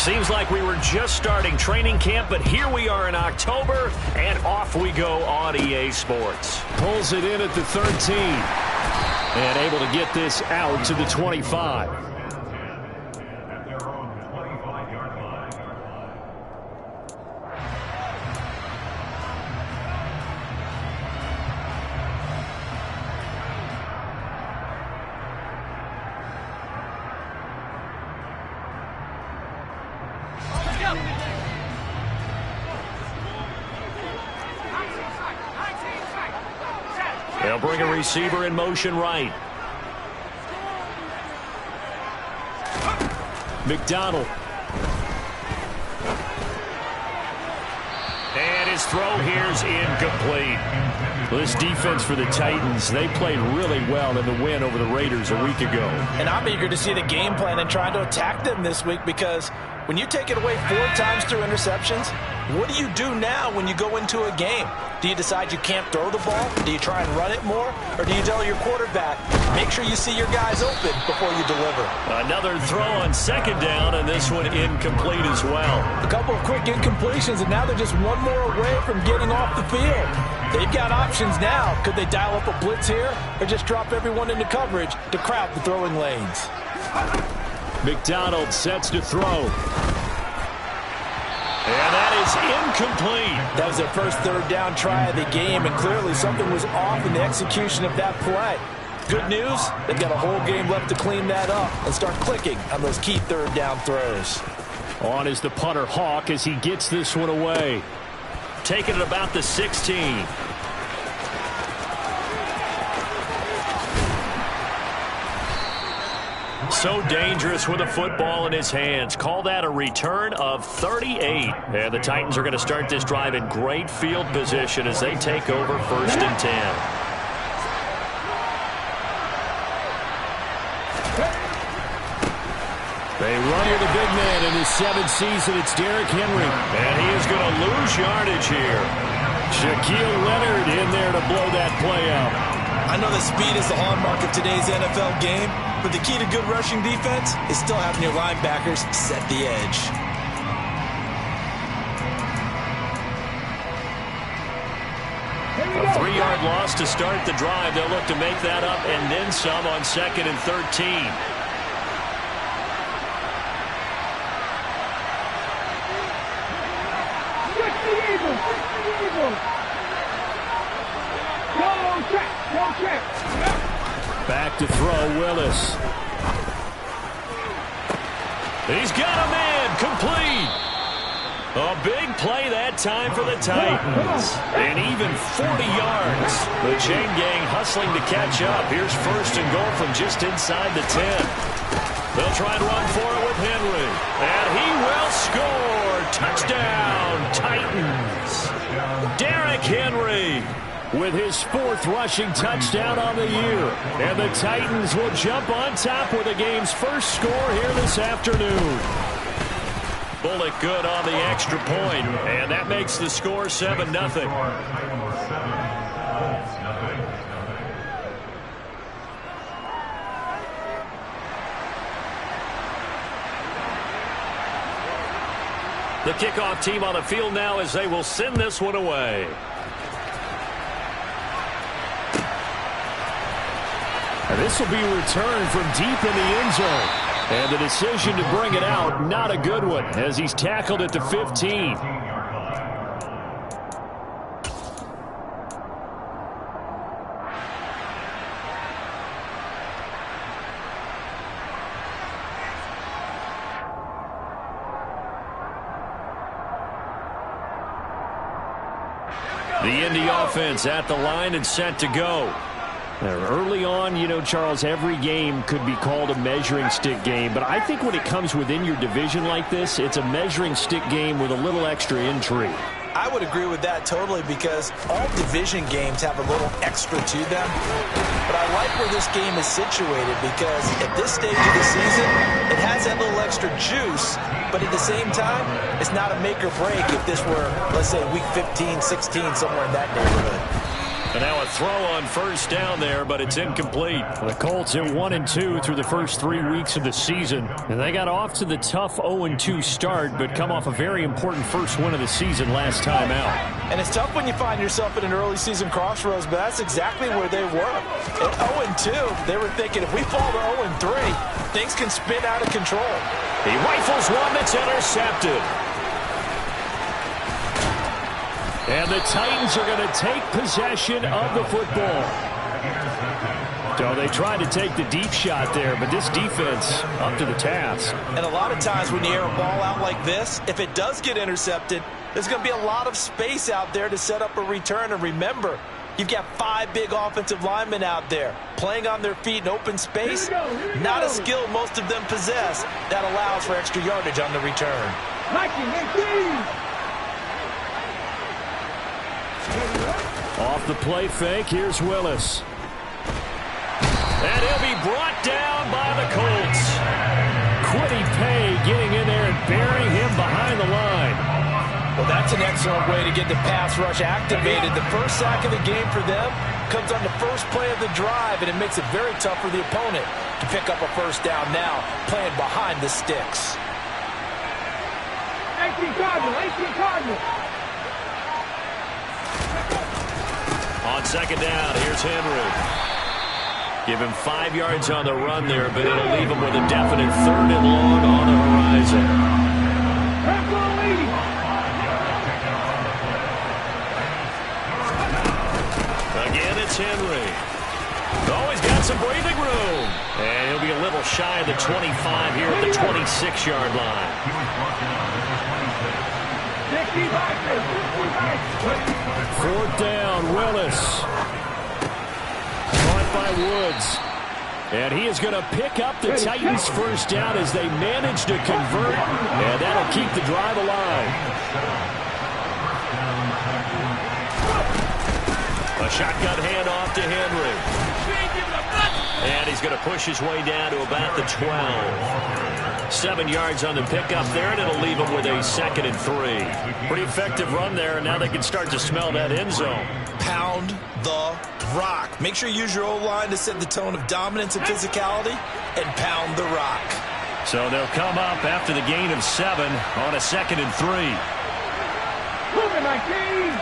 Seems like we were just starting training camp, but here we are in October, and off we go on EA Sports. Pulls it in at the 13. And able to get this out to the 25. They'll bring a receiver in motion right. McDonald. And his throw here's incomplete. Well, this defense for the Titans, they played really well in the win over the Raiders a week ago. And I'm eager to see the game plan and trying to attack them this week, because when you take it away 4 times through interceptions, what do you do now when you go into a game? Do you decide you can't throw the ball? Do you try and run it more? Or do you tell your quarterback, make sure you see your guys open before you deliver? Another throw on second down, and this one incomplete as well. A couple of quick incompletions, and now they're just one more away from getting off the field. They've got options now. Could they dial up a blitz here, or just drop everyone into coverage to crowd the throwing lanes? McDonald sets to throw. And that is incomplete. That was their first third down try of the game, and clearly something was off in the execution of that play. Good news, they've got a whole game left to clean that up and start clicking on those key third down throws. On is the punter Hawk as he gets this one away. Taking it about the 16. So dangerous with a football in his hands. Call that a return of 38. And the Titans are going to start this drive in great field position as they take over 1st and 10. They run with the big man in his 7th season. It's Derrick Henry. And he is going to lose yardage here. Shaquille Leonard in there to blow that play up. I know that speed is the hallmark of today's NFL game, but the key to good rushing defense is still having your linebackers set the edge. A 3-yard loss to start the drive. They'll look to make that up and then some on 2nd and 13. Back to throw, Willis. He's got a man, complete. A big play that time for the Titans. And even 40 yards. The chain gang hustling to catch up. Here's 1st and goal from just inside the 10. They'll try and run for it with Henry. And he will score. Touchdown, Titans. Derrick Henry with his 4th rushing touchdown on the year. And the Titans will jump on top with the game's first score here this afternoon. Bullock good on the extra point, and that makes the score 7-0. The kickoff team on the field now as they will send this one away. And this will be returned from deep in the end zone. And the decision to bring it out, not a good one, as he's tackled at the 15. The Indy offense at the line and set to go. Early on, you know, Charles, every game could be called a measuring stick game. But I think when it comes within your division like this, it's a measuring stick game with a little extra intrigue. I would agree with that totally, because all division games have a little extra to them. But I like where this game is situated, because at this stage of the season, it has that little extra juice. But at the same time, it's not a make or break if this were, let's say, week 15, 16, somewhere in that neighborhood. And now a throw on first down there, but it's incomplete. The Colts at 1-2 through the first 3 weeks of the season. And they got off to the tough 0-2 start, but come off a very important first win of the season last time out. And it's tough when you find yourself at an early season crossroads, but that's exactly where they were. At 0-2, they were thinking if we fall to 0-3, things can spin out of control. He rifles one that's intercepted. And the Titans are going to take possession of the football. So they tried to take the deep shot there, but this defense up to the task. And a lot of times when you air a ball out like this, if it does get intercepted, there's going to be a lot of space out there to set up a return. And remember, you've got 5 big offensive linemen out there playing on their feet in open space. Not a skill most of them possess that allows for extra yardage on the return. Off the play fake, here's Willis. And he'll be brought down by the Colts. Quiddy Pay getting in there and burying him behind the line. Well, that's an excellent way to get the pass rush activated. The first sack of the game for them comes on the first play of the drive, and it makes it very tough for the opponent to pick up a first down now, playing behind the sticks. 18 Cardinal. On second down, here's Henry. Give him 5 yards on the run there, but it'll leave him with a definite 3rd and long on the horizon. Again, it's Henry. Oh, he's got some breathing room. And he'll be a little shy of the 25 here at the 26-yard line. 4th down, Willis. Caught by Woods. And he is going to pick up the Titans' first down as they manage to convert. And that'll keep the drive alive. A shotgun handoff to Henry. And he's going to push his way down to about the 12. 7 yards on the pickup there, and it'll leave him with a 2nd and 3. Pretty effective run there, and now they can start to smell that end zone. Pound the rock. Make sure you use your O-line to set the tone of dominance and physicality, and pound the rock. So they'll come up after the gain of 7 on a 2nd and 3. Moving my team.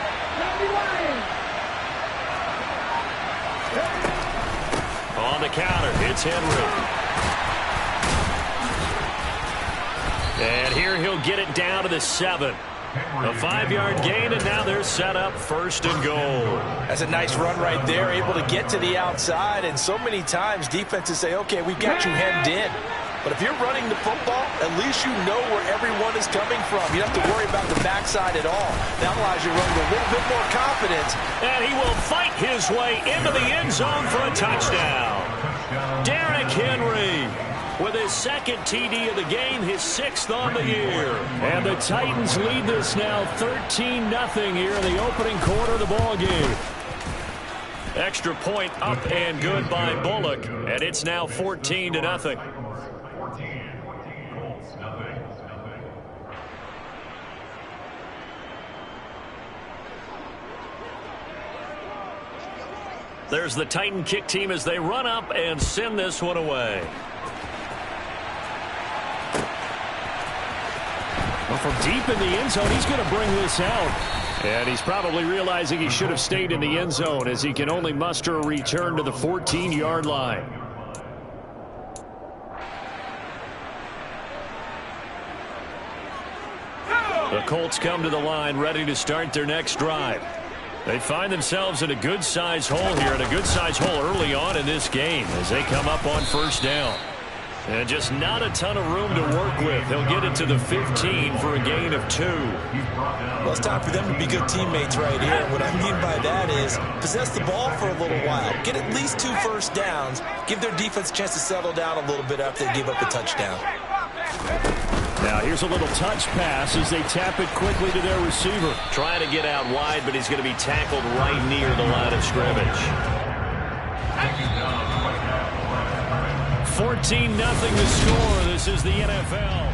On the counter, it's Henry. And here he'll get it down to the 7. A 5-yard gain, and now they're set up 1st and goal. That's a nice run right there, able to get to the outside. And so many times defenses say, okay, we've got you hemmed in. But if you're running the football, at least you know where everyone is coming from. You don't have to worry about the backside at all. That allows you to run with a little bit more confidence. And he will fight his way into the end zone for a touchdown. Derrick Henry with his 2nd TD of the game, his 6th on the year. And the Titans lead this now 13-0 here in the opening quarter of the ball game. Extra point up and good by Bullock, and it's now 14-0. There's the Titan kick team as they run up and send this one away. Well, from deep in the end zone, he's going to bring this out. And he's probably realizing he should have stayed in the end zone as he can only muster a return to the 14-yard line. The Colts come to the line ready to start their next drive. They find themselves in a good-sized hole here, and a good-sized hole early on in this game as they come up on 1st down. And just not a ton of room to work with. He'll get it to the 15 for a gain of 2. Well, it's time for them to be good teammates right here. What I mean by that is possess the ball for a little while. Get at least 2 first downs. Give their defense a chance to settle down a little bit after they give up a touchdown. Now here's a little touch pass as they tap it quickly to their receiver. Trying to get out wide, but he's going to be tackled right near the line of scrimmage. 14-0 the score. This is the NFL.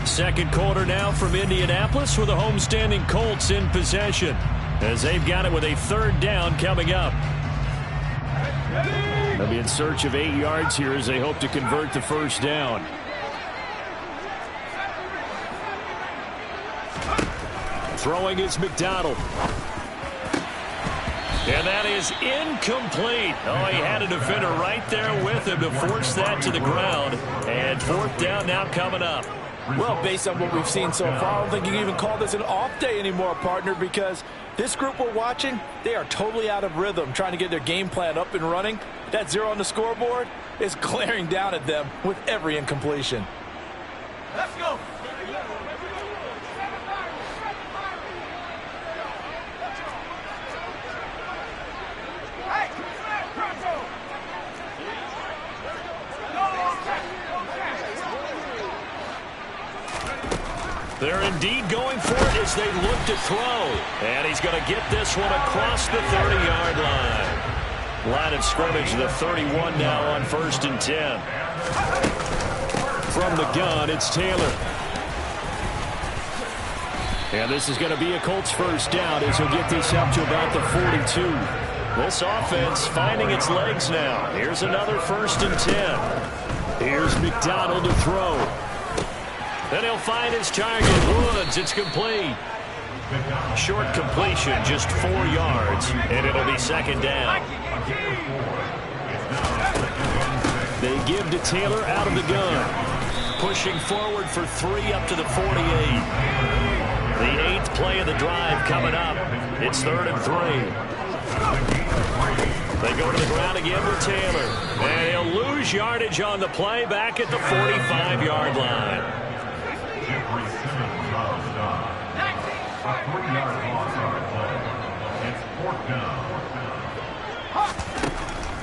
2nd quarter now from Indianapolis with the homestanding Colts in possession. as they've got it with a 3rd down coming up. They'll be in search of 8 yards here as they hope to convert the 1st down. Throwing is McDonald. And that is incomplete. Oh, he had a defender right there with him to force that to the ground. And 4th down now coming up. Well, based on what we've seen so far, I don't think you can even call this an off day anymore, partner, because this group we're watching, they are totally out of rhythm, trying to get their game plan up and running. That 0 on the scoreboard is glaring down at them with every incompletion. Let's go. They're indeed going for it as they look to throw. And he's going to get this one across the 30-yard line. Line of scrimmage, the 31 now on 1st and 10. From the gun, it's Taylor. And this is going to be a Colts 1st down as he'll get this up to about the 42. This offense finding its legs now. Here's another 1st and 10. Here's McDonald to throw. Then he'll find his target, Woods. It's complete. Short completion, just 4 yards, and it'll be 2nd down. They give to Taylor out of the gun. Pushing forward for 3 up to the 48. The 8th play of the drive coming up. It's 3rd and 3. They go to the ground again with Taylor. And he'll lose yardage on the play back at the 45-yard line.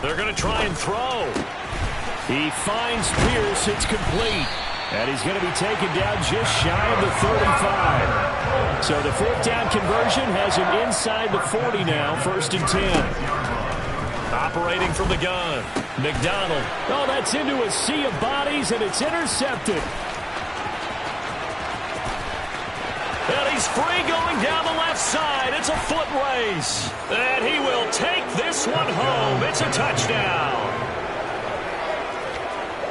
They're going to try and throw. He finds Pierce. It's complete. And he's going to be taken down just shy of the 35. So the 4th down conversion has him inside the 40 now, 1st and 10. Operating from the gun, McDonald. Oh, that's into a sea of bodies, and it's intercepted. And he's free going down the left side. It's a foot race. And he will take this one home. It's a touchdown.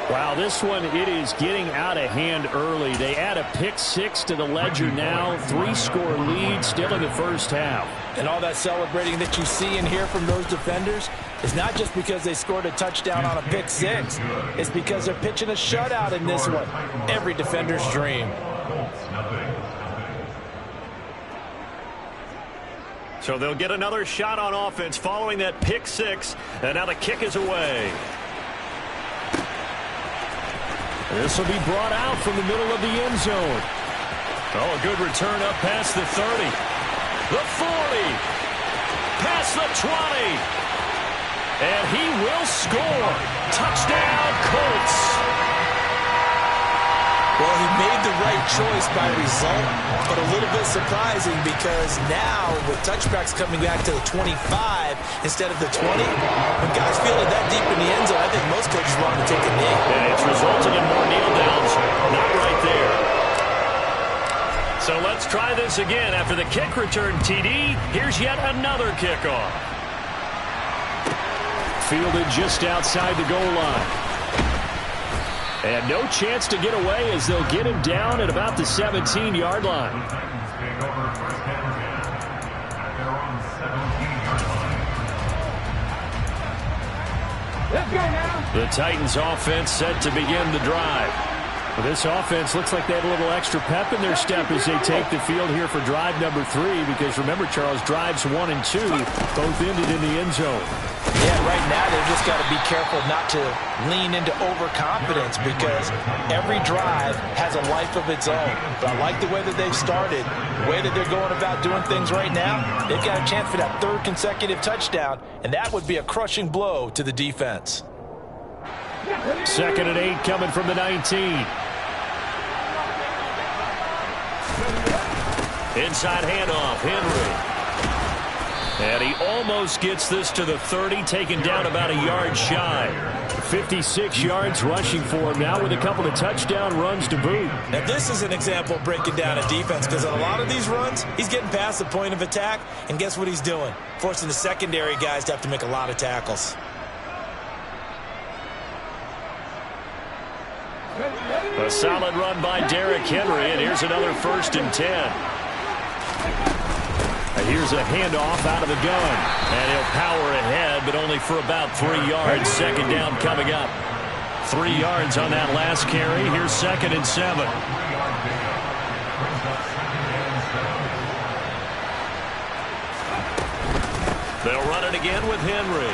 Wow, this one, it is getting out of hand early. They add a pick 6 to the ledger now. 3-score lead still in the 1st half. And all that celebrating that you see and hear from those defenders is not just because they scored a touchdown on a pick 6. It's because they're pitching a shutout in this one. Every defender's dream. So they'll get another shot on offense following that pick 6. And now the kick is away. This will be brought out from the middle of the end zone. Oh, a good return up past the 30. The 40. Past the 20. And he will score. Touchdown, Colts. Well, he made the right choice by result, but a little bit surprising because now with touchbacks coming back to the 25 instead of the 20, when guys feel it that deep in the end zone, I think most coaches want to take a knee. And it's resulting in more kneel downs. Not right there. So let's try this again. After the kick return TD, here's yet another kickoff. Fielded just outside the goal line. And no chance to get away as they'll get him down at about the 17-yard line. Let's go now. The Titans offense set to begin the drive. Well, this offense looks like they had a little extra pep in their step as they take the field here for drive number 3, because remember, Charles, drives 1 and 2 both ended in the end zone. Yeah, right now they've just got to be careful not to lean into overconfidence because every drive has a life of its own. But I like the way that they've started, the way that they're going about doing things right now. They've got a chance for that 3rd consecutive touchdown, and that would be a crushing blow to the defense. 2nd and 8 coming from the 19. Inside handoff, Henry. And he almost gets this to the 30, taken down about a yard shy. 56 yards rushing for him now with a couple of touchdown runs to boot. Now, this is an example of breaking down a defense because on a lot of these runs, he's getting past the point of attack, and guess what he's doing? Forcing the secondary guys to have to make a lot of tackles. A solid run by Derrick Henry, and here's another 1st and 10. Here's a handoff out of the gun. And he'll power ahead, but only for about 3 yards. 2nd down coming up. 3 yards on that last carry. Here's 2nd and 7. They'll run it again with Henry.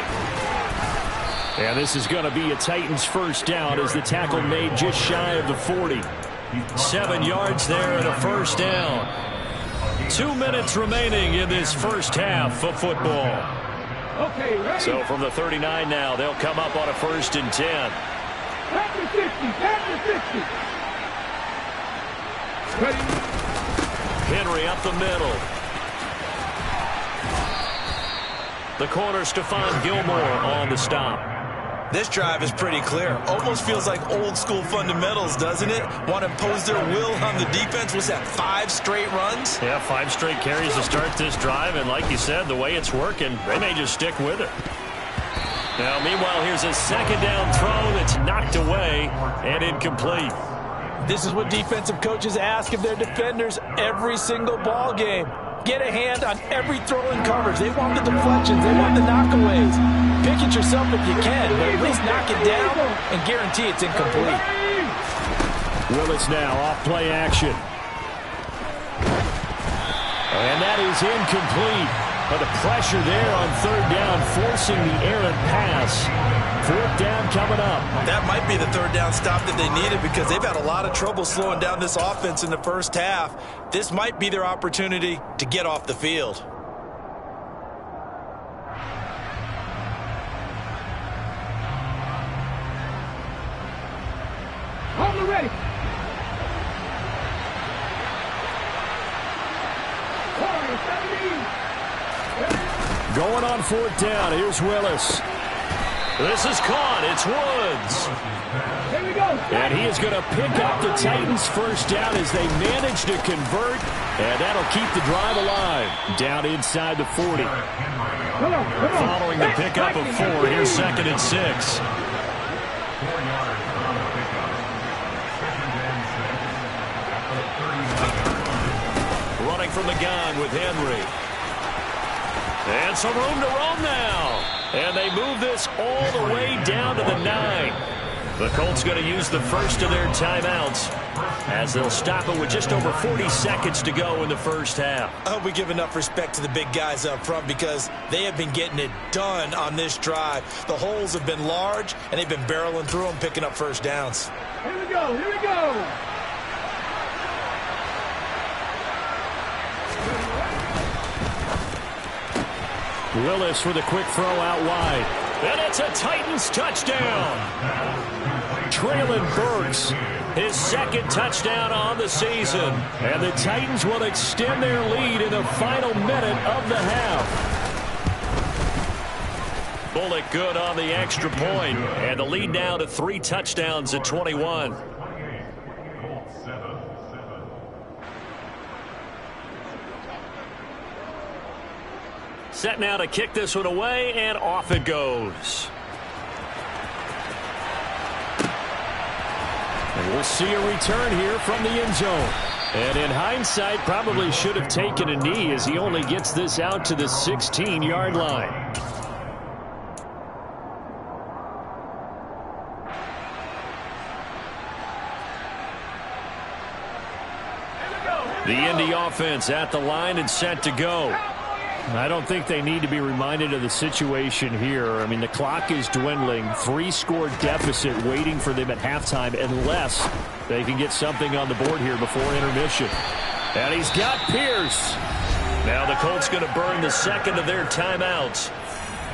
And this is going to be a Titans 1st down as the tackle made just shy of the 40. 7 yards there and a 1st down. 2 minutes remaining in this first half of football. Okay, ready? So from the 39 now, they'll come up on a 1st and 10. Back to 50, back to 50. Ready? Henry up the middle. The corner, Stephon Gilmore on the stop. This drive is pretty clear. Almost feels like old school fundamentals, doesn't it? Want to impose their will on the defense. Was that 5 straight runs? Yeah, 5 straight carries to start this drive. And like you said, the way it's working, they may just stick with it. Now, meanwhile, here's a 2nd down throw that's knocked away and incomplete. This is what defensive coaches ask of their defenders every single ball game. Get a hand on every throw in coverage. They want the deflections. They want the knockaways. Pick it yourself if you can, but at least knock it down and guarantee it's incomplete. Willis now off play action. And that is incomplete. But the pressure there on 3rd down, forcing the errant pass. 4th down coming up. That might be the 3rd down stop that they needed because they've had a lot of trouble slowing down this offense in the first half. This might be their opportunity to get off the field. Hold it ready. Going on 4th down. Here's Willis. This is caught. It's Woods. Here we go. And he is going to pick up the Titans' 1st down as they manage to convert. And that'll keep the drive alive. Down inside the 40. Come on. Following the pickup of 4, here's 2nd and 6. Running from the gun with Henry. And some room to roam now. And they move this all the way down to the 9. The Colts going to use the first of their timeouts as they'll stop it with just over 40 seconds to go in the first half. I hope we give enough respect to the big guys up front because they have been getting it done on this drive. The holes have been large, and they've been barreling through them, picking up 1st downs. Here we go. Here we go. Willis with a quick throw out wide. And it's a Titans touchdown. Traylon Burks, his 2nd touchdown on the season. And the Titans will extend their lead in the final minute of the half. Bullock good on the extra point. And the lead now to 3 touchdowns at 21. Set now to kick this one away, and off it goes. And we'll see a return here from the end zone. And in hindsight, probably should have taken a knee as he only gets this out to the 16-yard line. The Indy offense at the line and set to go. I don't think they need to be reminded of the situation here. I mean, the clock is dwindling. 3-score deficit waiting for them at halftime unless they can get something on the board here before intermission. And he's got Pierce. Now the Colts going to burn the 2nd of their timeouts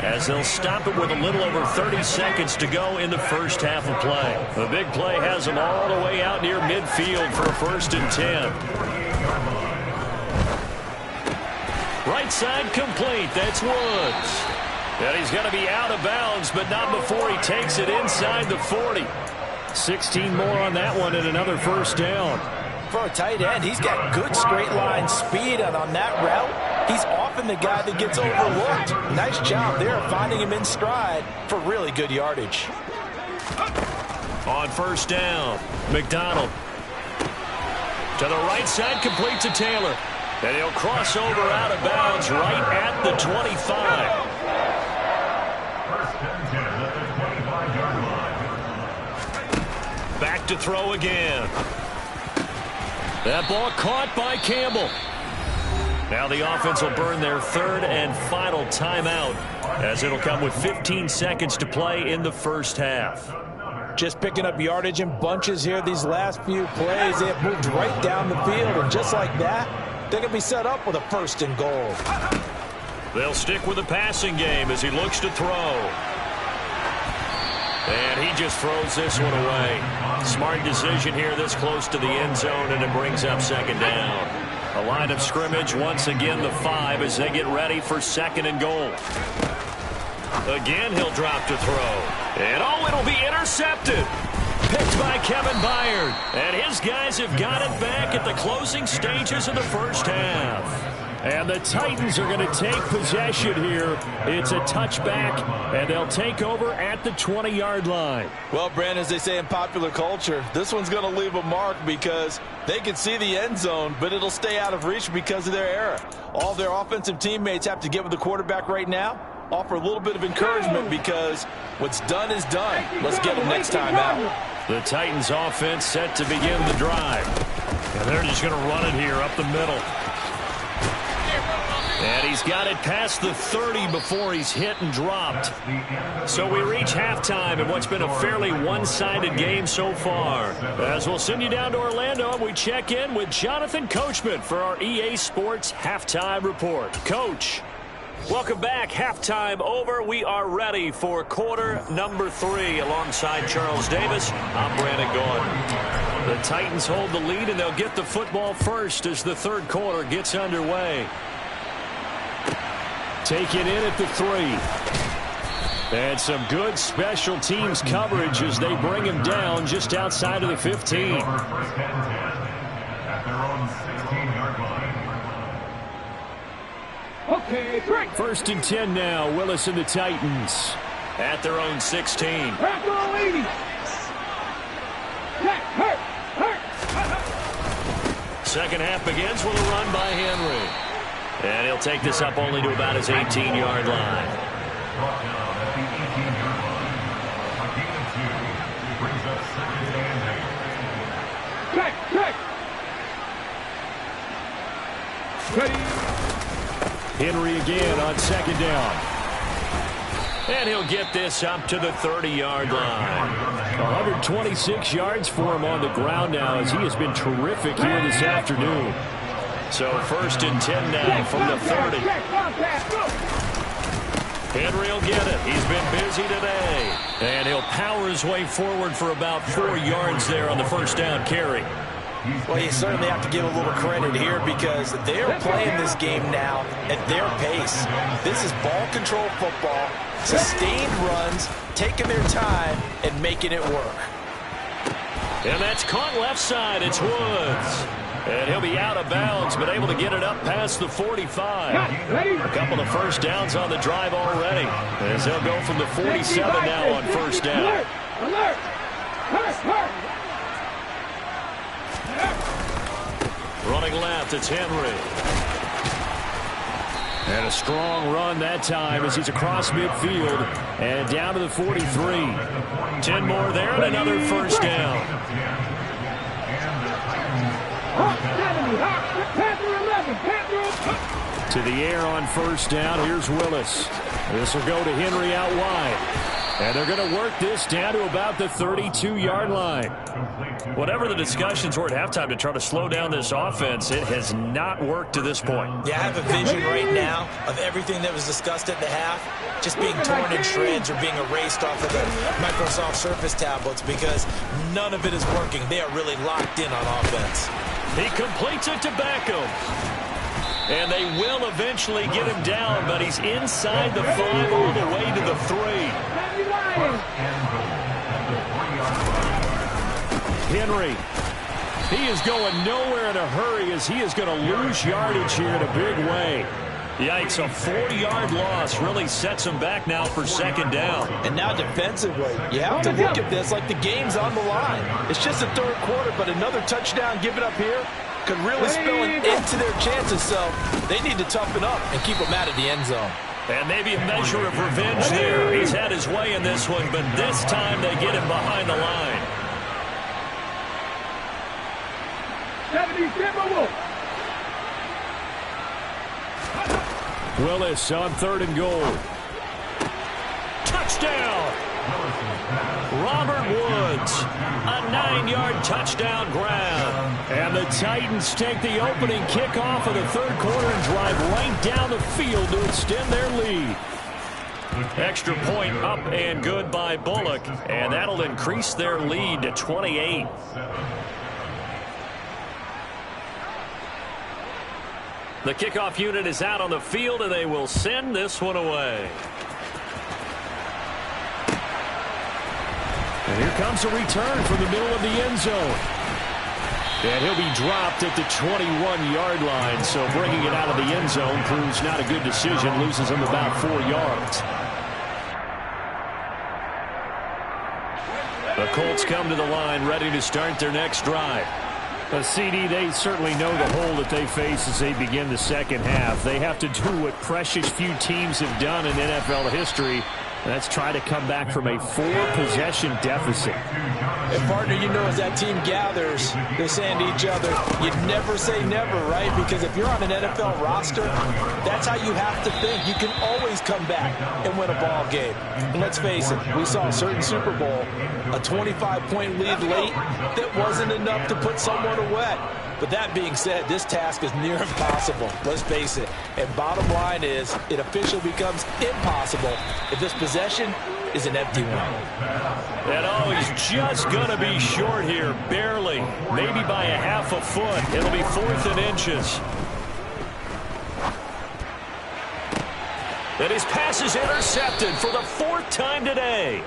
as they'll stop it with a little over 30 seconds to go in the first half of play. The big play has them all the way out near midfield for a 1st and 10. Right side complete. That's Woods. And he's going to be out of bounds, but not before he takes it inside the 40. 16 more on that one and another first down. For a tight end, he's got good straight line speed, and on that route, he's often the guy that gets overlooked. Nice job there finding him in stride for really good yardage. On first down, McDonald. To the right side, complete to Taylor. And he'll cross over out of bounds right at the 25. Back to throw again. That ball caught by Campbell. Now the offense will burn their third and final timeout, as it'll come with 15 seconds to play in the first half. Just picking up yardage in bunches here these last few plays. They have moved right down the field, and just like that, they're going to be set up with a first and goal. They'll stick with the passing game as he looks to throw. And he just throws this one away. Smart decision here this close to the end zone, and it brings up second down. A line of scrimmage, once again the 5 as they get ready for second and goal. Again, he'll drop to throw. And oh, it'll be intercepted. Picked by Kevin Byard. And his guys have got it back at the closing stages of the first half. And the Titans are going to take possession here. It's a touchback, and they'll take over at the 20-yard line. Well, Brandon, as they say in popular culture, this one's going to leave a mark because they can see the end zone, but it'll stay out of reach because of their error. All their offensive teammates have to get with the quarterback right now, offer a little bit of encouragement because what's done is done. Let's get them next time out. The Titans offense set to begin the drive. And they're just going to run it here up the middle. And he's got it past the 30 before he's hit and dropped. So we reach halftime in what's been a fairly one-sided game so far. As we'll send you down to Orlando, we check in with Jonathan Coachman for our EA Sports Halftime Report. Coach, welcome back. Halftime over. We are ready for quarter number 3 alongside Charles Davis. I'm Brandon Gordon. The Titans hold the lead, and they'll get the football first as the third quarter gets underway. Taken in at the 3. And some good special teams coverage as they bring him down just outside of the 15. Okay, great. First and 10 now. Willis and the Titans. At their own 16. Back on, ladies. Second half begins with a run by Henry. And he'll take this up only to about his 18-yard line. Henry again on second down. And he'll get this up to the 30-yard line. 126 yards for him on the ground now as he has been terrific here this afternoon. So first and 10 now from the 30. Henry will get it. He's been busy today. And he'll power his way forward for about 4 yards there on the first down carry. Well, you certainly have to give a little credit here because they're playing this game now at their pace. This is ball control football, sustained runs, taking their time, and making it work. And that's caught left side. It's Woods. And he'll be out of bounds, but able to get it up past the 45. A couple of first downs on the drive already, as they'll go from the 47 now on first down. Alert! Running left, it's Henry. And a strong run that time as he's across midfield and down to the 43. 10 more there and another first down. To the air on first down. Here's Willis. This will go to Henry out wide. And they're going to work this down to about the 32-yard line. Whatever the discussions were at halftime to try to slow down this offense, it has not worked to this point. Yeah, I have a vision right now of everything that was discussed at the half just being torn in shreds or being erased off of the Microsoft Surface tablets because none of it is working. They are really locked in on offense. He completes it to Beckham. And they will eventually get him down, but he's inside the 5 all the way to the 3. Henry. He is going nowhere in a hurry as he is going to lose yardage here in a big way. Yikes, a 40-yard loss really sets him back now for 2nd down. And now defensively, you have to look at this like the game's on the line. It's just the 3rd quarter, but another touchdown given up here could really spill into their chances, so they need to toughen up and keep them out of the end zone. And maybe a measure of revenge there. He's had his way in this one, but this time they get him behind the line. 77 Wolf. Willis on 3rd and goal. Touchdown! Robert Woods, a 9-yard touchdown grab. And the Titans take the opening kickoff of the 3rd quarter and drive right down the field to extend their lead. Extra point up and good by Bullock, and that'll increase their lead to 28. The kickoff unit is out on the field, and they will send this one away. And here comes a return from the middle of the end zone. And he'll be dropped at the 21-yard line, so bringing it out of the end zone proves not a good decision, loses him about 4 yards. The Colts come to the line ready to start their next drive. CD, they certainly know the hole that they face as they begin the 2nd half. They have to do what precious few teams have done in NFL history. That's try to come back from a 4-possession deficit. And partner, you know, as that team gathers, they're saying to each other, you never say never, right? Because if you're on an NFL roster, that's how you have to think. You can always come back and win a ball game. And let's face it, we saw a certain Super Bowl, a 25-point lead late that wasn't enough to put someone away. But that being said, this task is near impossible. Let's face it. And bottom line is, it officially becomes impossible if this possession is an empty one. And oh, he's just going to be short here, barely. Maybe by a half a foot. It'll be 4th and inches. And his pass is intercepted for the 4th time today.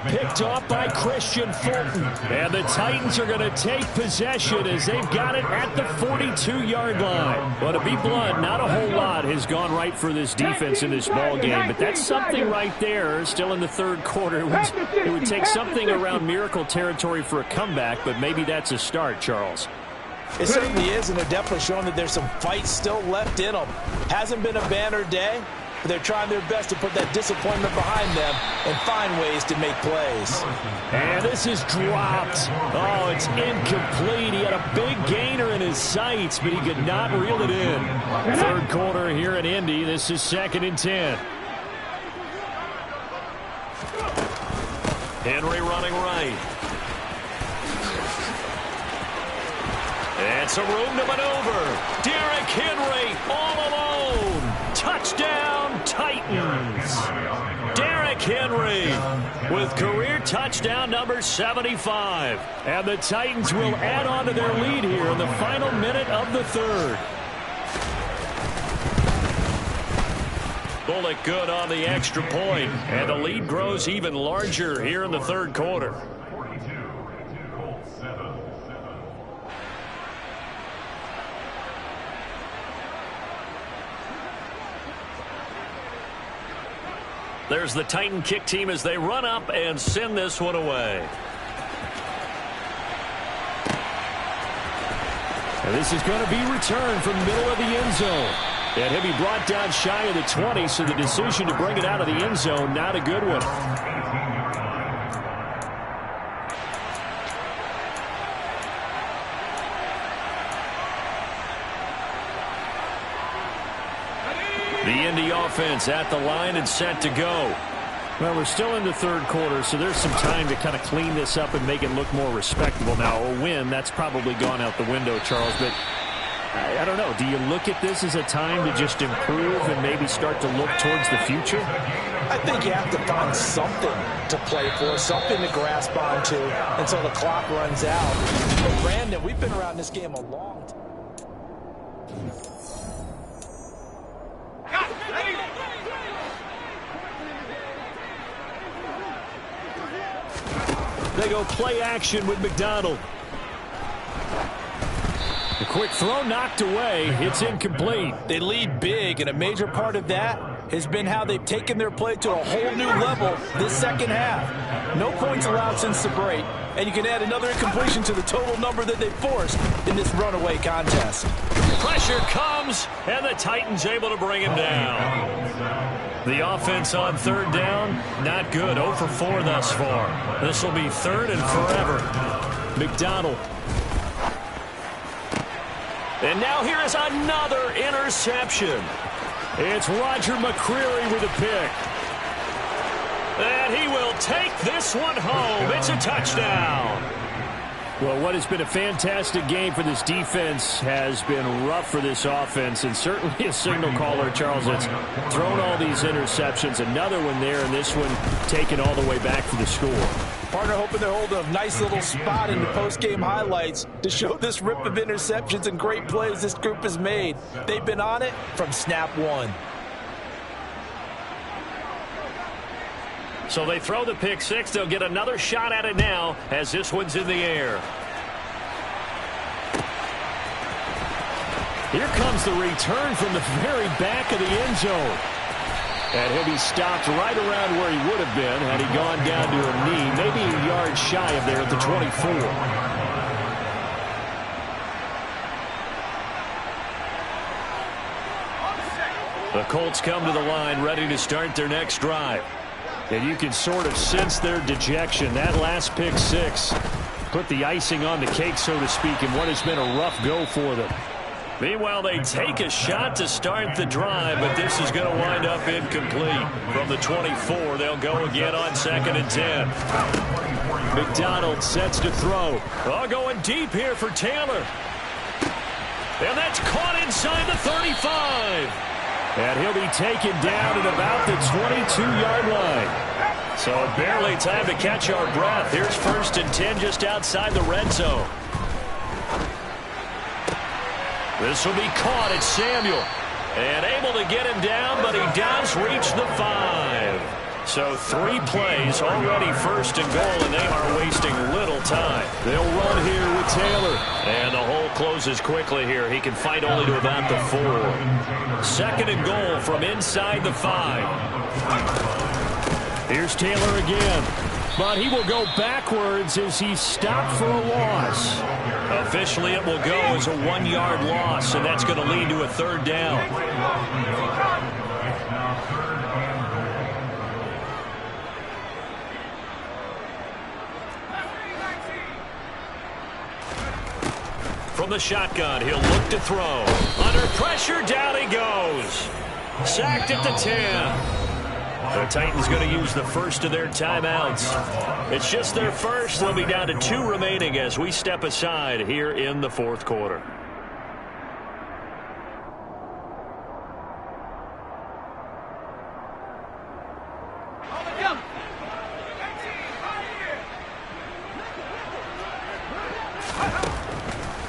Picked off by Christian Fulton. And the Titans are going to take possession as they've got it at the 42-yard line. But to be blunt, not a whole lot has gone right for this defense in this ball game. But that's something right there. Still in the 3rd quarter. It would take something around miracle territory for a comeback, but maybe that's a start, Charles. It certainly is, and they're definitely showing that there's some fight still left in them. Hasn't been a banner day. They're trying their best to put that disappointment behind them and find ways to make plays. And this is dropped. Oh, it's incomplete. He had a big gainer in his sights, but he could not reel it in. 3rd quarter here in Indy. This is 2nd and 10. Henry running right. And some room to maneuver. Derrick Henry all alone. Touchdown, Titans. Derrick Henry with career touchdown number 75. And the Titans will add on to their lead here in the final minute of the 3rd. Bullock good on the extra point, and the lead grows even larger here in the 3rd quarter. There's the Titan kick team as they run up and send this one away. And this is going to be returned from the middle of the end zone. And he'll be brought down shy of the 20, so the decision to bring it out of the end zone, not a good one. The Indy offense at the line and set to go. Well, we're still in the 3rd quarter, so there's some time to kind of clean this up and make it look more respectable. Now, a win, that's probably gone out the window, Charles, but I don't know. Do you look at this as a time to just improve and maybe start to look towards the future? I think you have to find something to play for, something to grasp onto until the clock runs out. But Brandon, we've been around this game a long time. They go play action with McDonald. A quick throw knocked away. It's incomplete. They lead big, and a major part of that has been how they've taken their play to a whole new level this second half. No points allowed since the break, and you can add another incompletion to the total number that they forced in this runaway contest. Pressure comes, and the Titans able to bring him down. The offense on third down, not good. 0 for 4 thus far. This will be third and forever. McDonald. And now here is another interception. It's Roger McCreary with a pick. And he will take this one home. It's a touchdown. Well, what has been a fantastic game for this defense has been rough for this offense, and certainly a signal caller, Charles, that's thrown all these interceptions. Another one there, and this one taken all the way back for the score. Partner hoping to hold a nice little spot in the post-game highlights to show this rip of interceptions and great plays this group has made. They've been on it from snap one. So they throw the pick six. They'll get another shot at it now as this one's in the air. Here comes the return from the very back of the end zone. And he'll be stopped right around where he would have been had he gone down to a knee, maybe a yard shy of there at the 24. The Colts come to the line ready to start their next drive. And you can sort of sense their dejection. That last pick six put the icing on the cake, so to speak, in what has been a rough go for them. Meanwhile, they take a shot to start the drive, but this is going to wind up incomplete. From the 24, they'll go again on 2nd and 10. McDonald sets to throw. Oh, going deep here for Taylor. And that's caught inside the 35. And he'll be taken down at about the 22-yard line. So barely time to catch our breath. Here's 1st and 10 just outside the red zone. This will be caught at Samuel. And able to get him down, but he does reach the 5. So 3 plays, already 1st and goal, and they are wasting little time. They'll run here with Taylor. And the hole closes quickly here. He can fight only to about the 4. 2nd and goal from inside the 5. Here's Taylor again. But he will go backwards as he's stopped for a loss. Officially, it will go as a 1-yard loss, and that's going to lead to a 3rd down. From the shotgun, he'll look to throw. Under pressure, down he goes. Sacked at the 10. The Titans going to use the first of their timeouts. It's just their first. They'll be down to 2 remaining as we step aside here in the 4th quarter.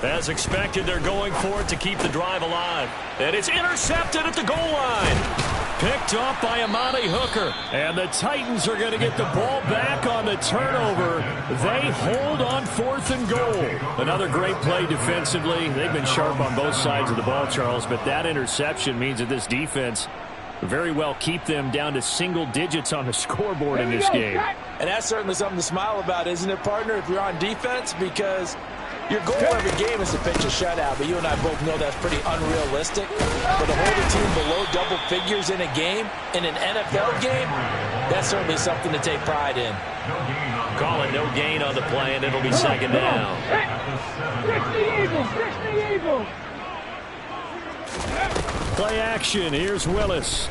As expected, they're going for it to keep the drive alive. And it's intercepted at the goal line. Picked off by Amani Hooker. And the Titans are going to get the ball back on the turnover. They hold on 4th and goal. Another great play defensively. They've been sharp on both sides of the ball, Charles, but that interception means that this defense very well keep them down to single digits on the scoreboard in this game. And that's certainly something to smile about, isn't it, partner, if you're on defense? Because your goal every game is to pitch a shutout, but you and I both know that's pretty unrealistic. But to hold a team below double figures in a game, in an NFL game, that's certainly something to take pride in. Call it no gain on the play, and it'll be 2nd down. Play action. Here's Willis.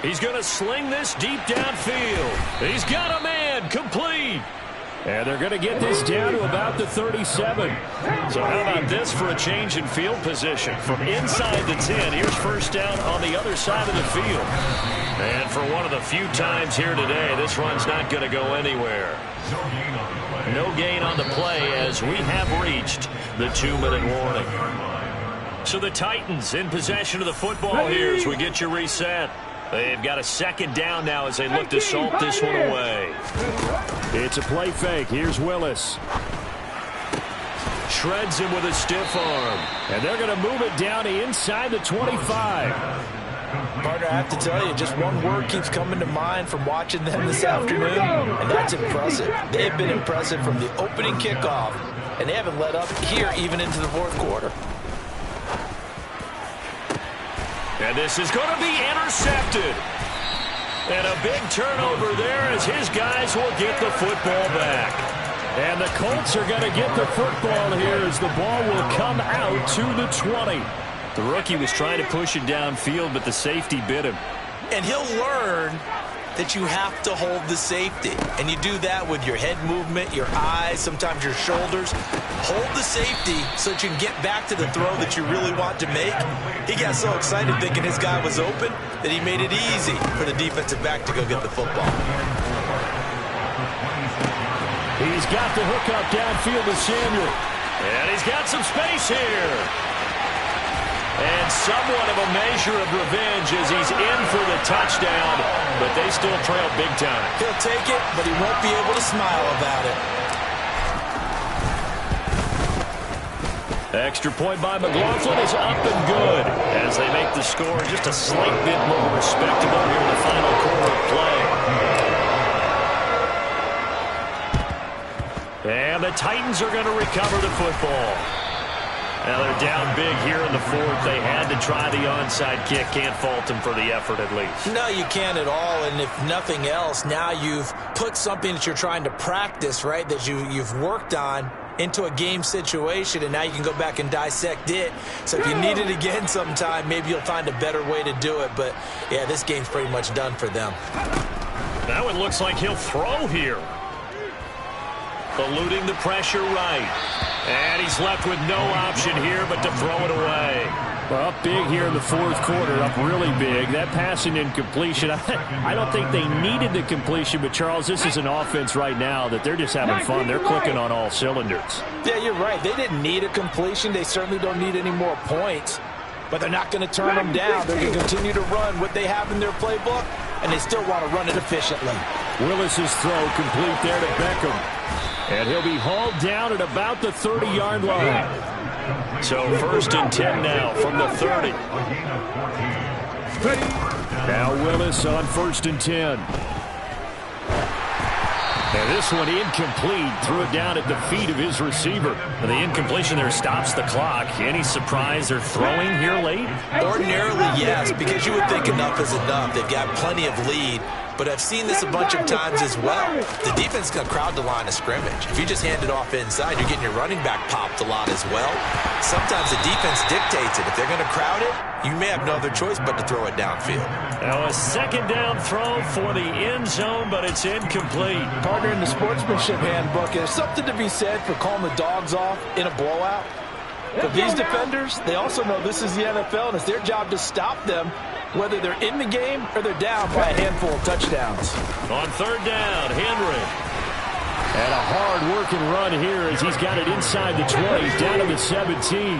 He's going to sling this deep downfield. He's got a man. Complete. And they're going to get this down to about the 37. So how about this for a change in field position? From inside the 10, here's 1st down on the other side of the field. And for one of the few times here today, this run's not going to go anywhere. No gain on the play as we have reached the 2-minute warning. So the Titans in possession of the football here as we get you reset. They've got a second down now as they look to salt this one away. It's a play fake. Here's Willis. Shreds him with a stiff arm. And they're going to move it down to inside the 25. Partner, I have to tell you, just one word keeps coming to mind from watching them this afternoon, and that's impressive. They've been impressive from the opening kickoff, and they haven't let up here even into the fourth quarter. And this is going to be intercepted. And a big turnover there as his guys will get the football back. And the Colts are going to get the football here as the ball will come out to the 20. The rookie was trying to push it downfield, but the safety bit him. And he'll learn that you have to hold the safety. And you do that with your head movement, your eyes, sometimes your shoulders. Hold the safety so that you can get back to the throw that you really want to make. He got so excited thinking his guy was open that he made it easy for the defensive back to go get the football. He's got the hook up downfield to Samuel. And he's got some space here. And somewhat of a measure of revenge as he's in for the touchdown, but they still trail big time. He'll take it, but he won't be able to smile about it. Extra point by McLaughlin is up and good as they make the score just a slight bit more respectable here in the final quarter of play. And the Titans are going to recover the football. Now they're down big here in the fourth. They had to try the onside kick. Can't fault them for the effort at least. No, you can't at all. And if nothing else, now you've put something that you're trying to practice, right, that you've worked on into a game situation, and now you can go back and dissect it. So if you need it again sometime, maybe you'll find a better way to do it. But, yeah, this game's pretty much done for them. Now it looks like he'll throw here. Eluding the pressure right. And he's left with no option here but to throw it away. Well, up big here in the fourth quarter, up really big. That passing incompletion, I don't think they needed the completion, but, Charles, this is an offense right now that they're just having fun. They're clicking on all cylinders. Yeah, you're right. They didn't need a completion. They certainly don't need any more points, but they're not going to turn them down. They're going to continue to run what they have in their playbook, and they still want to run it efficiently. Willis's throw complete there to Beckham. And he'll be hauled down at about the 30-yard line. So 1st and 10 now from the 30. Now Willis on 1st and 10. And this one incomplete. Threw it down at the feet of his receiver. And the incompletion there stops the clock. Any surprise they're throwing here late? Ordinarily, yes, because you would think enough is enough. They've got plenty of lead. But I've seen this a bunch of times as well. The defense is going to crowd the line of scrimmage. If you just hand it off inside, you're getting your running back popped a lot as well. Sometimes the defense dictates it. If they're going to crowd it, you may have no other choice but to throw it downfield. Now a second down throw for the end zone, but it's incomplete. Partner, in the sportsmanship handbook, there's something to be said for calling the dogs off in a blowout. But these defenders, they also know this is the NFL, and it's their job to stop them, whether they're in the game or they're down by a handful of touchdowns. On 3rd down, Henry. And a hard-working run here as he's got it inside the 20, down to the 17.